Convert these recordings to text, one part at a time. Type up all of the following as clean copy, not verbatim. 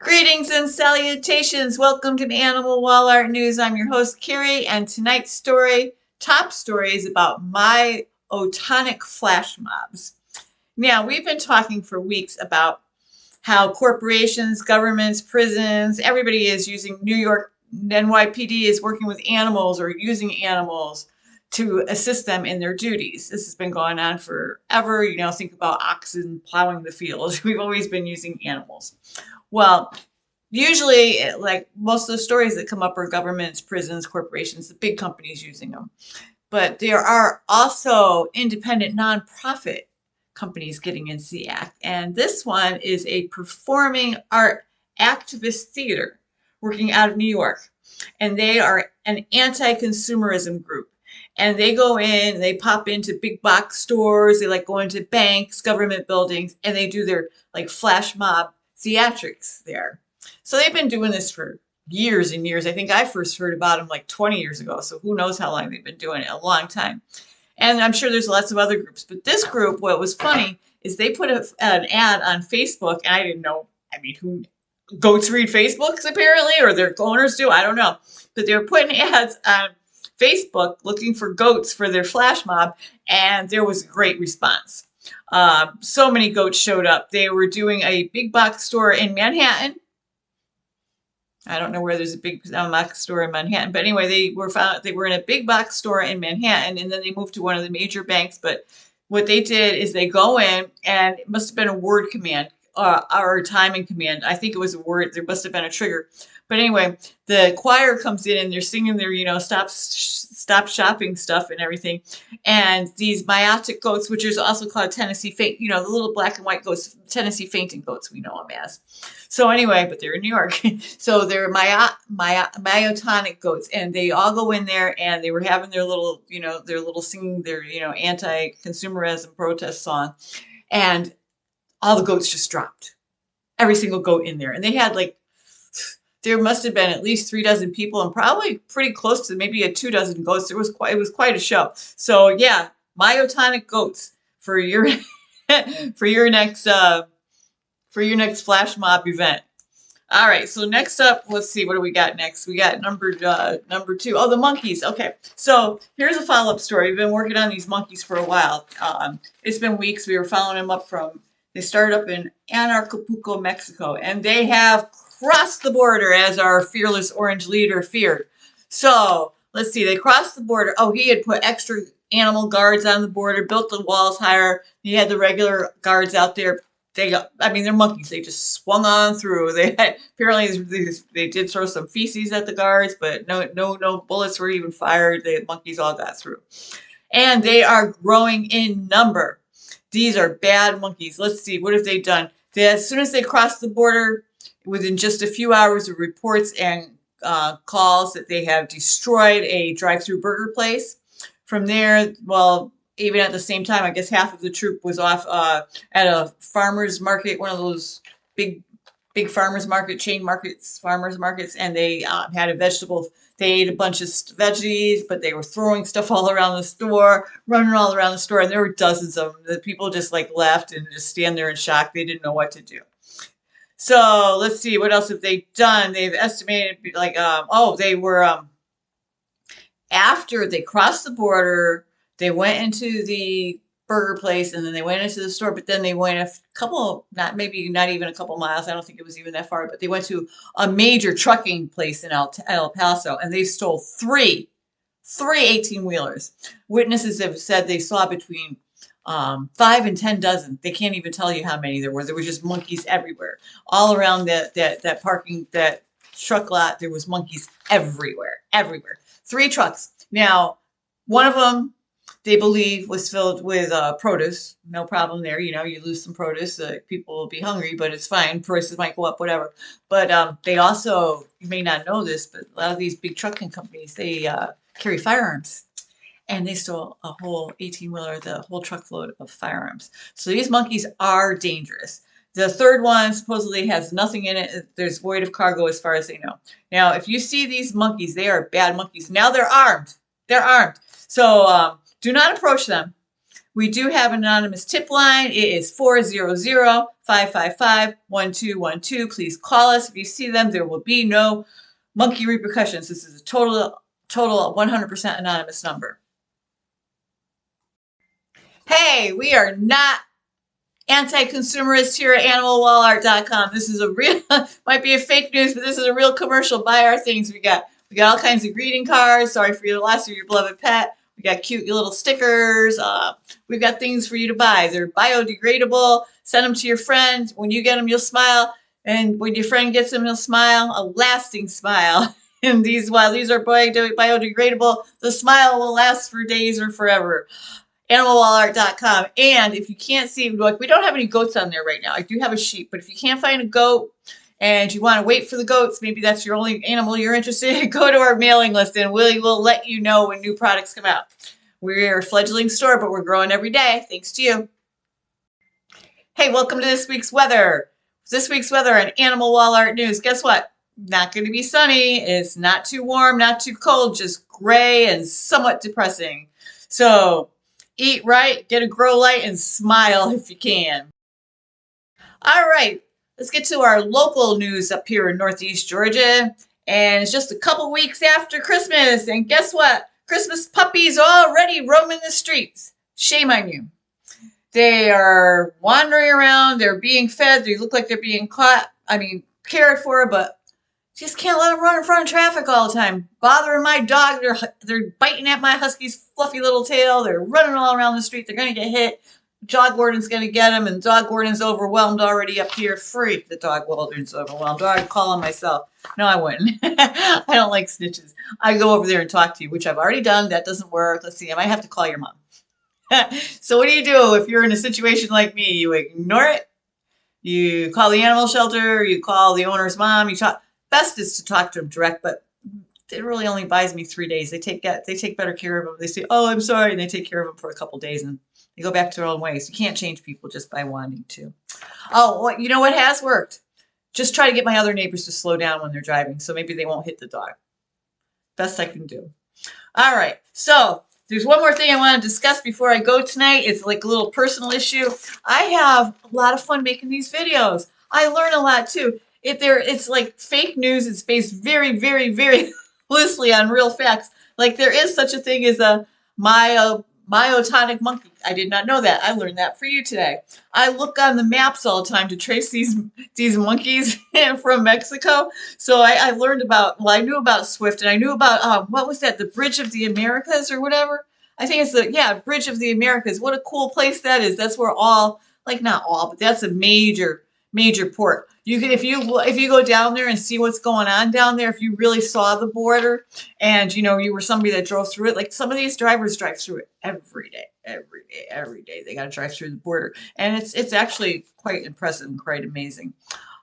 Greetings and salutations. Welcome to Animal Wall Art News. I'm your host, Carrie, and tonight's top story, is about myotonic flash mobs. Now, we've been talking for weeks about how corporations, governments, prisons, everybody is using New York, NYPD is working with animals or using animals to assist them in their duties. This has been going on forever. Think about oxen plowing the fields. We've always been using animals. Well, usually, like most of the stories that come up are governments, prisons, corporations, the big companies using them. But there are also independent nonprofit companies getting into the act. And this one is a performing art activist theater working out of New York. And they are an anti-consumerism group. And they go in, they pop into big box stores, they like go into banks, government buildings, and they do their like flash mob theatrics there. So they've been doing this for years and years. I think I first heard about them like 20 years ago. So who knows how long they've been doing it, a long time. And I'm sure there's lots of other groups. But this group, what was funny is they put an ad on Facebook, and I didn't know, who goats read Facebooks apparently, or their owners do, I don't know. But they were putting ads on Facebook looking for goats for their flash mob, and there was a great response. So many goats showed up. They were doing a big box store in Manhattan. I don't know where there's a big box store in Manhattan, but anyway, they were in a big box store in Manhattan, and then they moved to one of the major banks. But what they did is they go in, and it must have been a word command or a timing command. I think it was a word. There must have been a trigger. But anyway, the choir comes in and they're singing their, stop shopping stuff and everything. And these Myotonic goats, which is also called Tennessee faint, the little black and white goats, Tennessee fainting goats, we know them as. So anyway, but they're in New York. So they're myotonic goats, and they all go in there, and they were having their little, singing their, anti-consumerism protest song. And all the goats just dropped. Every single goat in there. And they had there must have been at least 36 people, and probably pretty close to maybe 24 goats. It was quite a show. So yeah, myotonic goats for your for your next flash mob event. All right, so next up, let's see, what do we got next? We got number 2. Oh, the monkeys. Okay, so here's a follow-up story. We've been working on these monkeys for a while. It's been weeks. We were following them up they started up in Acapulco, Mexico, and they have crossed the border, as our fearless orange leader feared. So let's see, they crossed the border. Oh, he had put extra animal guards on the border, built the walls higher. He had the regular guards out there. They're monkeys. They just swung on through. Apparently they did throw some feces at the guards, but no bullets were even fired. The monkeys all got through, and they are growing in number. These are bad monkeys. Let's see, what have they done? As soon as they crossed the border, within just a few hours of reports and calls that they have destroyed a drive-through burger place. From there, well, even at the same time, I guess half of the troop was off at a farmer's market, one of those big farmers market, chain markets, farmers markets, and they had a vegetable. They ate a bunch of veggies, but they were throwing stuff all around the store, running all around the store, and there were dozens of them. The people just left and just stand there in shock. They didn't know what to do. So let's see, what else have they done? They've estimated they were after they crossed the border, they went into the burger place, and then they went into the store, but then they went a couple, not even a couple miles. I don't think it was even that far, but they went to a major trucking place in El Paso, and they stole three 18-wheelers. Witnesses have said they saw between 5 and 10 dozen. They can't even tell you how many there were. There were just monkeys everywhere, all around that truck lot. There was monkeys everywhere. 3 trucks. Now, one of them, they believe, was filled with produce. No problem there. You lose some produce, people will be hungry, but it's fine. Prices might go up, whatever. But they also, you may not know this, but a lot of these big trucking companies, they carry firearms. And they stole a whole 18-wheeler, the whole truckload of firearms. So these monkeys are dangerous. The third one supposedly has nothing in it. There's void of cargo as far as they know. Now, if you see these monkeys, they are bad monkeys. Now they're armed. So do not approach them. We do have an anonymous tip line. It is 400-555-1212. Please call us. If you see them, there will be no monkey repercussions. This is a total 100% anonymous number. Hey, we are not anti-consumerist here at animalwallart.com. This is a real, might be a fake news, but this is a real commercial. Buy our things. We got all kinds of greeting cards. Sorry for your loss of your beloved pet. We got cute little stickers. We've got things for you to buy. They're biodegradable. Send them to your friend. When you get them, you'll smile. And when your friend gets them, he'll smile. A lasting smile. And while these are biodegradable, the smile will last for days or forever. Animalwallart.com. And if you can't see, like, we don't have any goats on there right now. I do have a sheep, but if you can't find a goat and you want to wait for the goats, maybe that's your only animal you're interested in, go to our mailing list and we will let you know when new products come out. We're a fledgling store, but we're growing every day. Thanks to you. Hey, welcome to this week's weather. This week's weather on Animal Wall Art News. Guess what? Not going to be sunny. It's not too warm, not too cold, just gray and somewhat depressing. So eat right, get a grow light, and smile if you can. All right, let's get to our local news up here in Northeast Georgia. And it's just a couple weeks after Christmas. And guess what? Christmas puppies are already roaming the streets. Shame on you. They are wandering around. They're being fed. They look like they're being cared for, but just can't let them run in front of traffic all the time. Bothering my dog. They're biting at my husky's fluffy little tail. They're running all around the street. They're going to get hit. Dog warden's going to get them, and dog warden's overwhelmed already up here. Freak, the dog warden's overwhelmed. Or I'd call him myself. No, I wouldn't. I don't like snitches. I go over there and talk to you, which I've already done. That doesn't work. Let's see. I might have to call your mom. So what do you do if you're in a situation like me? You ignore it. You call the animal shelter. You call the owner's mom. You talk. Best is to talk to them direct, but it really only buys me 3 days. They take better care of them. They say, "Oh, I'm sorry," and they take care of them for a couple days, and they go back to their own ways. You can't change people just by wanting to. Oh, you know what has worked? Just try to get my other neighbors to slow down when they're driving, so maybe they won't hit the dog. Best I can do. All right, so there's one more thing I want to discuss before I go tonight. It's like a little personal issue. I have a lot of fun making these videos. I learn a lot too. It's like fake news. It's based very, very, very loosely on real facts. Like there is such a thing as a myotonic monkey. I did not know that. I learned that for you today. I look on the maps all the time to trace these monkeys from Mexico. So I learned about, well, I knew about Swift, and I knew about, what was that? The Bridge of the Americas or whatever? I think it's Bridge of the Americas. What a cool place that is. That's where not all, but that's a major port. You can, if you go down there and see what's going on down there, if you really saw the border and you were somebody that drove through it, like some of these drivers drive through it every day. They got to drive through the border, and it's actually quite impressive and quite amazing.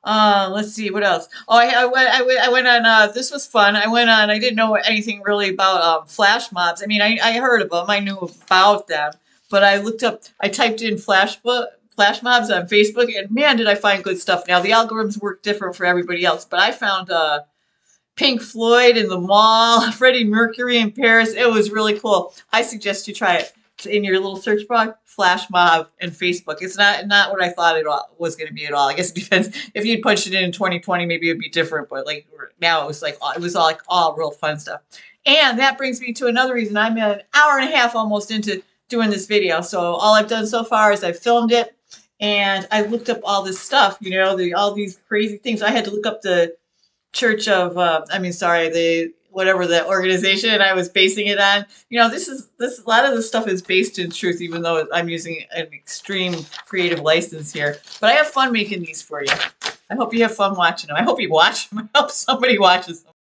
Let's see what else. Oh, I went on. This was fun. I went on. I didn't know anything really about flash mobs. I mean, I heard of them. I knew about them, but I typed in flash mobs on Facebook, and man, did I find good stuff. Now, the algorithms work different for everybody else, but I found Pink Floyd in the mall, Freddie Mercury in Paris. It was really cool. I suggest you try it. It's in your little search bar, flash mob and Facebook. It's not what I thought it was going to be at all. I guess it depends. If you'd punched it in 2020, maybe it'd be different, but like now it was all real fun stuff. And that brings me to another reason. I'm an hour and a half almost into doing this video. So all I've done so far is I've filmed it, and I looked up all this stuff, all these crazy things. I had to look up the Church of, whatever the organization I was basing it on. A lot of this stuff is based in truth, even though I'm using an extreme creative license here. But I have fun making these for you. I hope you have fun watching them. I hope you watch them. I hope somebody watches them.